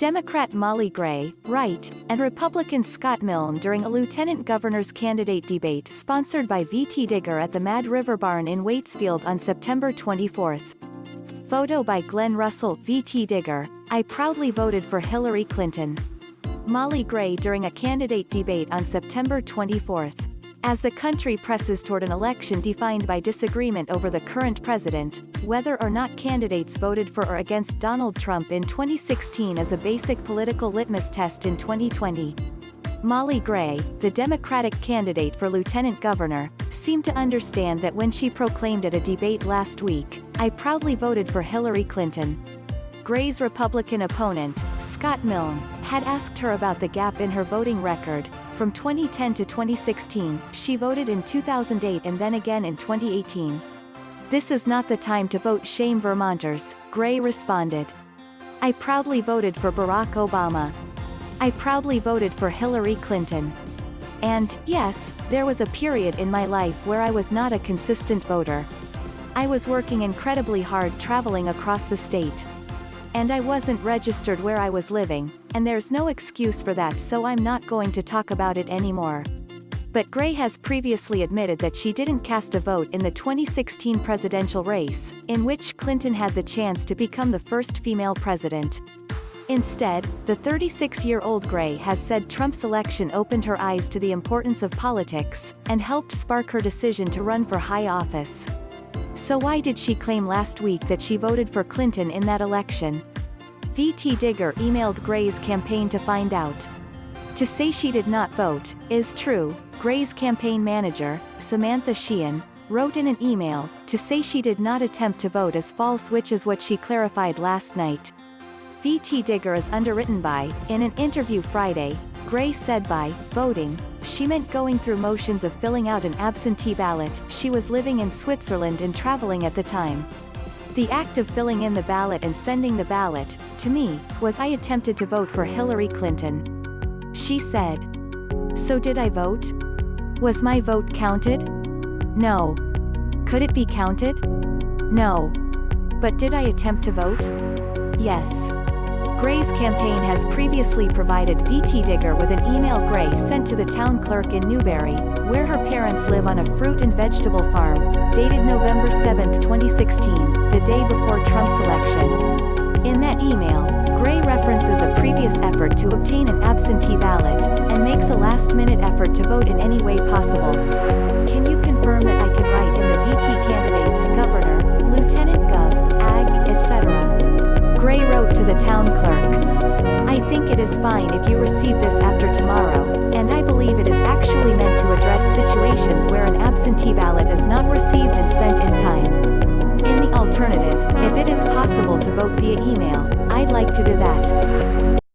Democrat Molly Gray, right, and Republican Scott Milne during a lieutenant governor's candidate debate sponsored by VT Digger at the Mad River Barn in Waitsfield on September 24. Photo by Glenn Russell, VT Digger. I proudly voted for Hillary Clinton. Molly Gray during a candidate debate on September 24. As the country presses toward an election defined by disagreement over the current president, whether or not candidates voted for or against Donald Trump in 2016 is a basic political litmus test in 2020. Molly Gray, the Democratic candidate for lieutenant governor, seemed to understand that when she proclaimed at a debate last week, "I proudly voted for Hillary Clinton." Gray's Republican opponent, Scott Milne, had asked her about the gap in her voting record. From 2010 to 2016, she voted in 2008 and then again in 2018. "This is not the time to vote, shame Vermonters," Gray responded. "I proudly voted for Barack Obama. I proudly voted for Hillary Clinton. And, yes, there was a period in my life where I was not a consistent voter. I was working incredibly hard traveling across the state. And I wasn't registered where I was living, and there's no excuse for that, so I'm not going to talk about it anymore." But Gray has previously admitted that she didn't cast a vote in the 2016 presidential race, in which Clinton had the chance to become the first female president. Instead, the 36-year-old Gray has said Trump's election opened her eyes to the importance of politics, and helped spark her decision to run for high office. So why did she claim last week that she voted for Clinton in that election? VT Digger emailed Gray's campaign to find out. To say she did not vote is true. Gray's campaign manager, Samantha Sheehan, wrote in an email, to say she did not attempt to vote is false, which is what she clarified last night. VT Digger is underwritten by, in an interview Friday, Gray said by voting, she meant going through motions of filling out an absentee ballot. She was living in Switzerland and traveling at the time. The act of filling in the ballot and sending the ballot, to me, was I attempted to vote for Hillary Clinton. She said. So did I vote? Was my vote counted? No. Could it be counted? No. But did I attempt to vote? Yes. Gray's campaign has previously provided VT Digger with an email Gray sent to the town clerk in Newberry, where her parents live on a fruit and vegetable farm, dated November 7, 2016, the day before Trump's election. In that email, Gray references a previous effort to obtain an absentee ballot, and makes a last-minute effort to vote in any way possible. "Can you confirm that I can write in the VT candidates, governor, lieutenant gov, ag, etc.? Gray wrote to the town clerk. "I think it is fine if you receive this after tomorrow, and I believe it is actually meant to address situations where an absentee ballot is not received and sent in time. In the alternative, if it is possible to vote via email, I'd like to do that."